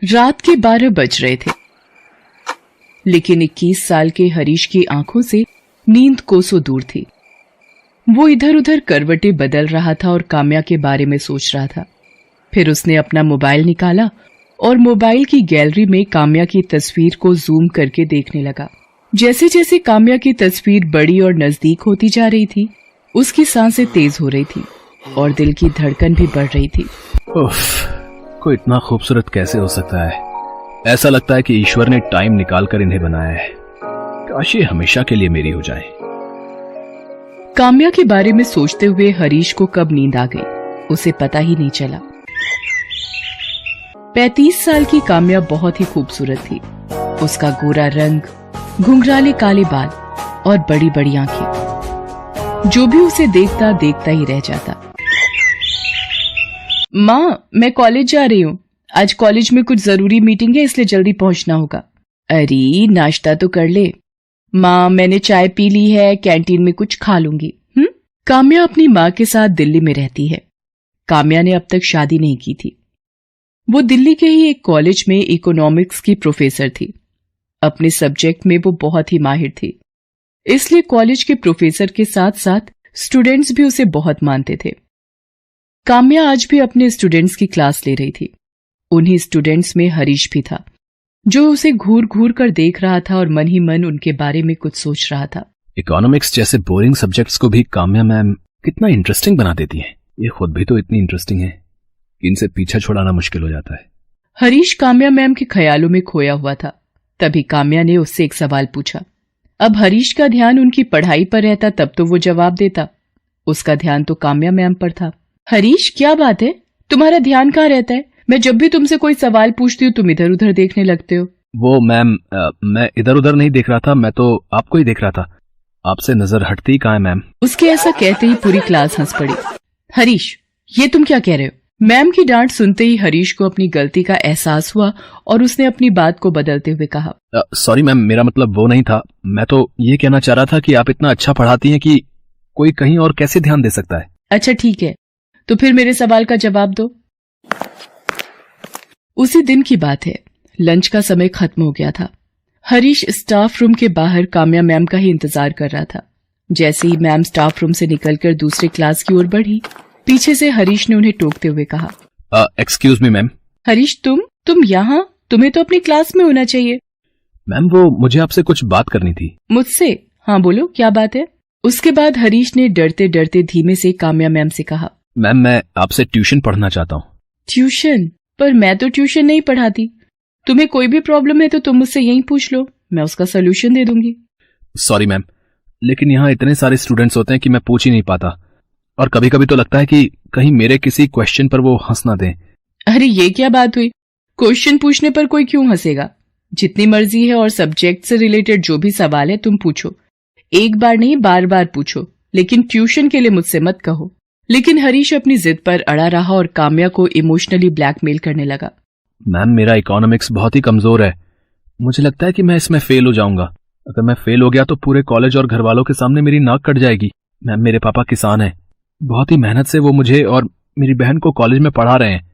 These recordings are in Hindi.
रात के 12 बज रहे थे, लेकिन 21 साल के हरीश की आंखों से नींद कोसों दूर थी। वो इधर उधर करवटें बदल रहा था और काम्या के बारे में सोच रहा था। फिर उसने अपना मोबाइल निकाला और मोबाइल की गैलरी में काम्या की तस्वीर को जूम करके देखने लगा। जैसे जैसे काम्या की तस्वीर बड़ी और नजदीक होती जा रही थी, उसकी सांसें तेज हो रही थी और दिल की धड़कन भी बढ़ रही थी। कोई इतना खूबसूरत कैसे हो सकता है? ऐसा लगता है कि ईश्वर ने टाइम निकाल कर इन्हें बनाया है। काश ये हमेशा के लिए मेरी हो जाए। काम्या के बारे में सोचते हुए हरीश को कब नींद आ गई उसे पता ही नहीं चला। 35 साल की काम्या बहुत ही खूबसूरत थी। उसका गोरा रंग, घुंघराले काले बाल और बड़ी बड़ी आंखें, जो भी उसे देखता देखता ही रह जाता। माँ, मैं कॉलेज जा रही हूँ। आज कॉलेज में कुछ जरूरी मीटिंग है, इसलिए जल्दी पहुंचना होगा। अरे नाश्ता तो कर ले। माँ, मैंने चाय पी ली है, कैंटीन में कुछ खा लूंगी। काम्या अपनी माँ के साथ दिल्ली में रहती है। काम्या ने अब तक शादी नहीं की थी। वो दिल्ली के ही एक कॉलेज में इकोनॉमिक्स की प्रोफेसर थी। अपने सब्जेक्ट में वो बहुत ही माहिर थी, इसलिए कॉलेज के प्रोफेसर के साथ साथ स्टूडेंट्स भी उसे बहुत मानते थे। काम्या आज भी अपने स्टूडेंट्स की क्लास ले रही थी। उन्हीं स्टूडेंट्स में हरीश भी था, जो उसे घूर घूर कर देख रहा था और मन ही मन उनके बारे में कुछ सोच रहा था। इकोनॉमिक्स जैसे बोरिंग सब्जेक्ट्स को भी काम्या मैम कितना इंटरेस्टिंग बना देती हैं। ये खुद भी तो इतनी इंटरेस्टिंग है कि इनसे पीछा छुड़ाना मुश्किल हो जाता है। हरीश काम्या मैम के ख्यालों में खोया हुआ था। तभी काम्या ने उससे एक सवाल पूछा। अब हरीश का ध्यान उनकी पढ़ाई पर रहता तब तो वो जवाब देता। उसका ध्यान तो काम्या मैम पर था। हरीश, क्या बात है? तुम्हारा ध्यान कहाँ रहता है? मैं जब भी तुमसे कोई सवाल पूछती हूँ तुम इधर उधर देखने लगते हो। वो मैम, मैं इधर उधर नहीं देख रहा था, मैं तो आपको ही देख रहा था। आपसे नजर हटती कहाँ है मैम? उसके ऐसा कहते ही पूरी क्लास हंस पड़ी। हरीश, ये तुम क्या कह रहे हो? मैम की डांट सुनते ही हरीश को अपनी गलती का एहसास हुआ और उसने अपनी बात को बदलते हुए कहा, सॉरी मैम, मेरा मतलब वो नहीं था। मैं तो ये कहना चाह रहा था कि आप इतना अच्छा पढ़ाती हैं कि कोई कहीं और कैसे ध्यान दे सकता है। अच्छा ठीक है, तो फिर मेरे सवाल का जवाब दो। उसी दिन की बात है। लंच का समय खत्म हो गया था। हरीश स्टाफ रूम के बाहर काम्या मैम का ही इंतजार कर रहा था। जैसे ही मैम स्टाफ रूम से निकलकर दूसरे क्लास की ओर बढ़ी, पीछे से हरीश ने उन्हें टोकते हुए कहा, एक्सक्यूज मी मैम। हरीश, तुम यहाँ? तुम्हें तो अपनी क्लास में होना चाहिए। मैम, वो मुझे आपसे कुछ बात करनी थी। मुझसे? हाँ बोलो, क्या बात है? उसके बाद हरीश ने डरते डरते धीमे से काम्या मैम से कहा, मैम, मैं आपसे ट्यूशन पढ़ना चाहता हूँ। ट्यूशन? पर मैं तो ट्यूशन नहीं पढ़ाती। तुम्हें कोई भी प्रॉब्लम है तो तुम मुझसे यहीं पूछ लो, मैं उसका सोल्यूशन दे दूंगी। सॉरी मैम, लेकिन यहाँ इतने सारे स्टूडेंट्स होते हैं कि मैं पूछ ही नहीं पाता, और कभी कभी तो लगता है कि कहीं मेरे किसी क्वेश्चन पर वो हंस ना दें। अरे ये क्या बात हुई? क्वेश्चन पूछने पर कोई क्यों हंसेगा? जितनी मर्जी है और सब्जेक्ट से रिलेटेड जो भी सवाल है तुम पूछो। एक बार नहीं, बार बार पूछो, लेकिन ट्यूशन के लिए मुझसे मत कहो। लेकिन हरीश अपनी जिद पर अड़ा रहा और काम्या को इमोशनली ब्लैकमेल करने लगा। मैम, मेरा इकोनॉमिक्स बहुत ही कमजोर है। मुझे लगता है कि मैं इसमें फेल हो जाऊंगा। अगर मैं फेल हो गया तो पूरे कॉलेज और घर वालों के सामने मेरी नाक कट जाएगी। मैम, मेरे पापा किसान हैं। बहुत ही मेहनत से वो मुझे और मेरी बहन को कॉलेज में पढ़ा रहे हैं।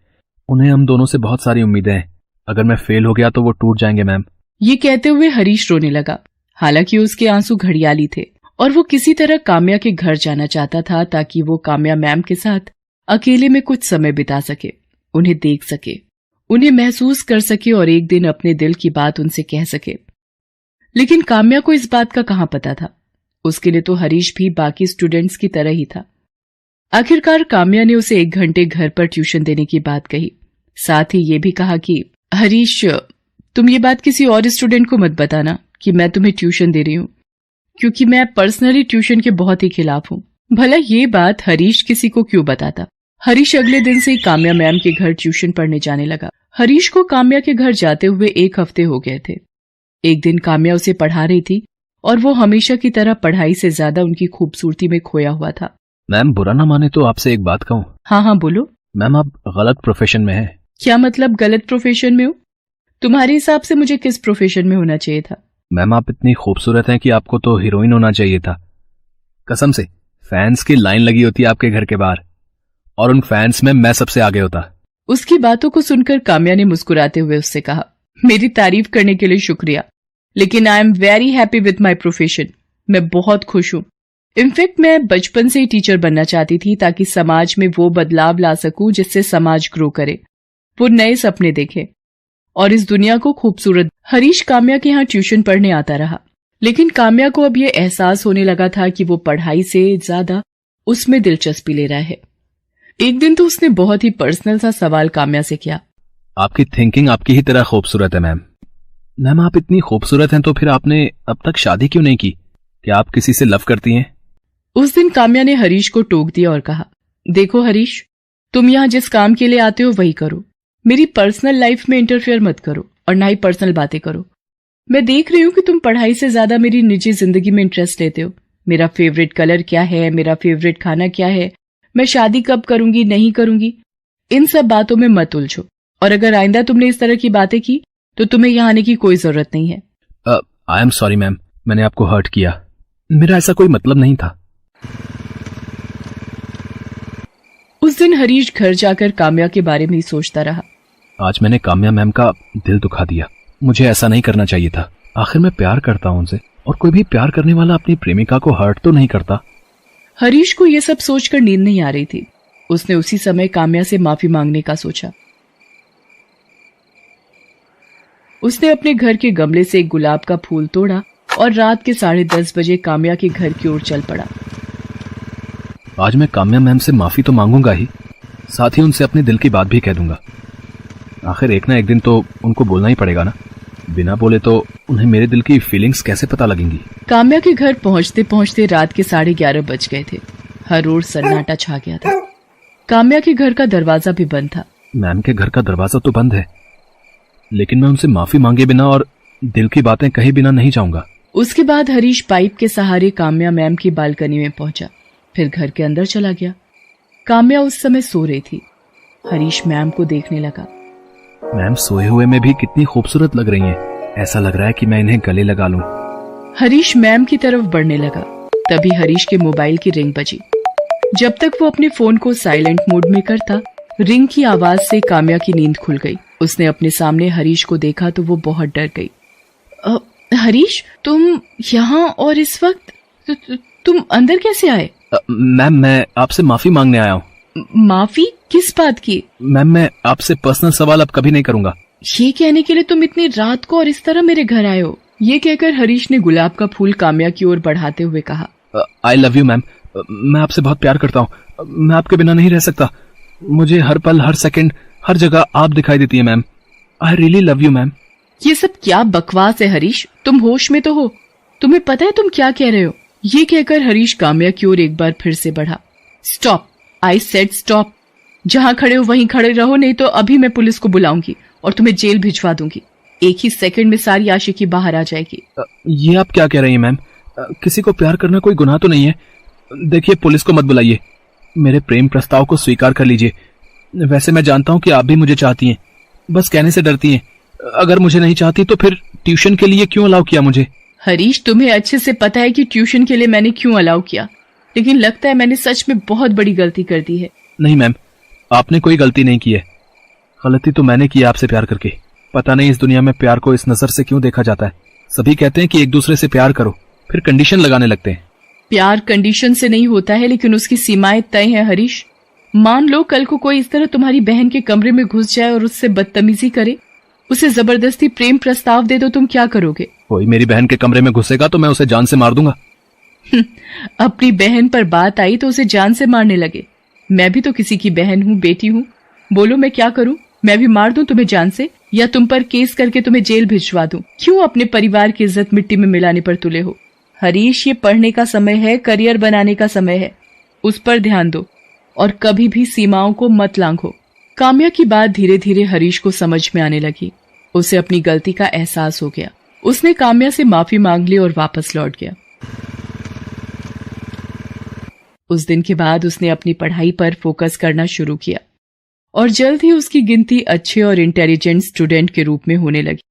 उन्हें हम दोनों से बहुत सारी उम्मीदें हैं। अगर मैं फेल हो गया तो वो टूट जाएंगे मैम। ये कहते हुए हरीश रोने लगा। हालांकि उसके आंसू घड़ियाली थे और वो किसी तरह काम्या के घर जाना चाहता था ताकि वो काम्या मैम के साथ अकेले में कुछ समय बिता सके, उन्हें देख सके, उन्हें महसूस कर सके और एक दिन अपने दिल की बात उनसे कह सके। लेकिन काम्या को इस बात का कहां पता था। उसके लिए तो हरीश भी बाकी स्टूडेंट्स की तरह ही था। आखिरकार काम्या ने उसे 1 घंटे घर पर ट्यूशन देने की बात कही। साथ ही ये भी कहा कि हरीश, तुम ये बात किसी और स्टूडेंट को मत बताना कि मैं तुम्हें ट्यूशन दे रही हूं, क्योंकि मैं पर्सनली ट्यूशन के बहुत ही खिलाफ हूं। भला ये बात हरीश किसी को क्यों बताता। हरीश अगले दिन से काम्या मैम के घर ट्यूशन पढ़ने जाने लगा। हरीश को काम्या के घर जाते हुए 1 हफ्ते हो गए थे। एक दिन काम्या उसे पढ़ा रही थी और वो हमेशा की तरह पढ़ाई से ज्यादा उनकी खूबसूरती में खोया हुआ था। मैम, बुरा ना माने तो आपसे एक बात कहूँ? हाँ बोलो। मैम, आप गलत प्रोफेशन में हैं। क्या मतलब गलत प्रोफेशन में हूँ? तुम्हारे हिसाब से मुझे किस प्रोफेशन में होना चाहिए था? मैम, आप इतनी खूबसूरत हैं कि आपको तो हीरोइन होना चाहिए था। कसम से, फैंस की लाइन लगी होती है आपके घर के बाहर और उन फैंस में मैं सबसे आगे होता। उसकी बातों को सुनकर काम्या ने मुस्कुराते हुए उससे कहा, मेरी तारीफ करने के लिए शुक्रिया, लेकिन I am very happy with my profession. मैं बहुत खुश हूं। इनफैक्ट मैं बचपन से ही टीचर बनना चाहती थी ताकि समाज में वो बदलाव ला सकूं जिससे समाज ग्रो करे, वो नए सपने देखे और इस दुनिया को खूबसूरत। हरीश काम्या के यहाँ ट्यूशन पढ़ने आता रहा, लेकिन काम्या को अब ये एहसास होने लगा था कि वो पढ़ाई से ज्यादा उसमें दिलचस्पी ले रहा है। एक दिन तो उसने बहुत ही पर्सनल सा सवाल काम्या से किया, आपकी थिंकिंग आपकी ही तरह खूबसूरत है मैम। मैम आप इतनी खूबसूरत हैं तो फिर आपने अब तक शादी क्यों नहीं की? क्या आप किसी से लव करती हैं? उस दिन काम्या ने हरीश को टोक दिया और कहा, देखो हरीश, तुम यहाँ जिस काम के लिए आते हो वही करो। मेरी पर्सनल लाइफ में इंटरफेयर मत करो और ना ही पर्सनल बातें करो। मैं देख रही हूँ कि तुम पढ़ाई से ज्यादा मेरी निजी जिंदगी में इंटरेस्ट लेते हो। मेरा फेवरेट कलर क्या है, मेरा फेवरेट खाना क्या है, मैं शादी कब करूंगी नहीं करूंगी, इन सब बातों में मत उलझो। और अगर आइंदा तुमने इस तरह की बातें की तो तुम्हें यहाँ आने की कोई जरूरत नहीं है। आई एम सॉरी मैम, मैंने आपको हर्ट किया। मेरा ऐसा कोई मतलब नहीं था। उस दिन हरीश घर जाकर काम्या के बारे में ही सोचता रहा। आज मैंने काम्या मैम का दिल दुखा दिया। मुझे ऐसा नहीं करना चाहिए था। आखिर मैं प्यार करता हूं उनसे, और कोई भी प्यार करने वाला अपनी प्रेमिका को हर्ट तो नहीं करता। हरीश को यह सब सोचकर नींद नहीं आ रही थी। उसने उसी समय काम्या से माफी मांगने का सोचा। उसने अपने घर के गमले से एक गुलाब का फूल तोड़ा और रात के 10:30 बजे काम्या के घर की ओर चल पड़ा। आज मैं काम्या मैम से माफी तो मांगूंगा ही, साथ ही उनसे अपने दिल की बात भी कह दूंगा। आखिर एक ना एक दिन तो उनको बोलना ही पड़ेगा ना। बिना बोले तो उन्हें मेरे दिल की फीलिंग्स कैसे पता लगेंगी। काम्या के घर पहुंचते पहुंचते रात के 11:30 बज गए थे। हर ओर सन्नाटा छा गया था। काम्या के घर का दरवाजा भी बंद था। मैम के घर का दरवाजा तो बंद है, लेकिन मैं उनसे माफी मांगे बिना और दिल की बातें कहे बिना नहीं जाऊंगा। उसके बाद हरीश पाइप के सहारे काम्या मैम की बालकनी में पहुंचा, फिर घर के अंदर चला गया। काम्या उस समय सो रही थी। हरीश मैम को देखने लगा। मैम सोए हुए में भी कितनी खूबसूरत लग रही हैं। ऐसा लग रहा है कि मैं इन्हें गले लगा लूं। हरीश मैम की तरफ बढ़ने लगा, तभी हरीश के मोबाइल की रिंग बजी। जब तक वो अपने फोन को साइलेंट मोड में करता, रिंग की आवाज से काम्या की नींद खुल गई। उसने अपने सामने हरीश को देखा तो वो बहुत डर गई। हरीश, तुम यहाँ और इस वक्त तुम अंदर कैसे आए? मैम मैं आपसे माफी मांगने आया हूँ। माफी किस बात की? मैम मैं आपसे पर्सनल सवाल अब कभी नहीं करूंगा। ये कहने के लिए तुम इतनी रात को और इस तरह मेरे घर आए हो? ये कहकर हरीश ने गुलाब का फूल काम्या की ओर बढ़ाते हुए कहा, आई लव यू मैम। मैं आपसे बहुत प्यार करता हूँ। मैं आपके बिना नहीं रह सकता। मुझे हर पल, हर सेकंड, हर जगह आप दिखाई देती है ma'am. I really love you ma'am. ये सब क्या बकवास है हरीश? तुम होश में तो हो? तुम्हें पता है तुम क्या कह रहे हो? ये कहकर हरीश काम्या की ओर एक बार फिर से बढ़ा। Stop, I said stop. जहां खड़े हो वहीं खड़े रहो, नहीं तो अभी मैं पुलिस को बुलाऊंगी और तुम्हें जेल भिजवा दूंगी। एक ही सेकंड में सारी आशिकी बाहर आ जाएगी। ये आप क्या कह रही हैं मैम? किसी को प्यार करना कोई गुनाह तो नहीं है। देखिए, पुलिस को मत बुलाइए। मेरे प्रेम प्रस्ताव को स्वीकार कर लीजिए। वैसे मैं जानता हूँ कि आप भी मुझे चाहती हैं, बस कहने से डरती हैं। अगर मुझे नहीं चाहती तो फिर ट्यूशन के लिए क्यों अलाउ किया मुझे? हरीश, तुम्हें अच्छे से पता है कि ट्यूशन के लिए मैंने क्यों अलाउ किया, लेकिन लगता है मैंने सच में बहुत बड़ी गलती कर दी है। नहीं मैम, आपने कोई गलती नहीं की है। गलती तो मैंने की आपसे प्यार करके। पता नहीं इस दुनिया में प्यार को इस नजर से क्यों देखा जाता है। सभी कहते हैं कि एक दूसरे से प्यार करो, फिर कंडीशन लगाने लगते हैं। प्यार कंडीशन से नहीं होता है, लेकिन उसकी सीमाएं तय हैं हरीश। मान लो कल को कोई इस तरह तुम्हारी बहन के कमरे में घुस जाए और उससे बदतमीजी करे, उसे जबरदस्ती प्रेम प्रस्ताव दे दो, तुम क्या करोगे? कोई मेरी बहन के कमरे में घुसेगा तो मैं उसे जान से मार दूंगा। अपनी बहन पर बात आई तो उसे जान से मारने लगे। मैं भी तो किसी की बहन हूँ, बेटी हूँ। बोलो मैं क्या करूँ? मैं भी मार दूं तुम्हें जान से, या तुम पर केस करके तुम्हें जेल भिजवा दूं? क्यों अपने परिवार की इज्जत मिट्टी में मिलाने पर तुले हो? हरीश, ये पढ़ने का समय है, करियर बनाने का समय है। उस पर ध्यान दो और कभी भी सीमाओं को मत लांघो। काम्या की बात धीरे धीरे हरीश को समझ में आने लगी। उसे अपनी गलती का एहसास हो गया। उसने काम्या से माफी मांग ली और वापस लौट गया। उस दिन के बाद उसने अपनी पढ़ाई पर फोकस करना शुरू किया और जल्द ही उसकी गिनती अच्छे और इंटेलिजेंट स्टूडेंट के रूप में होने लगी।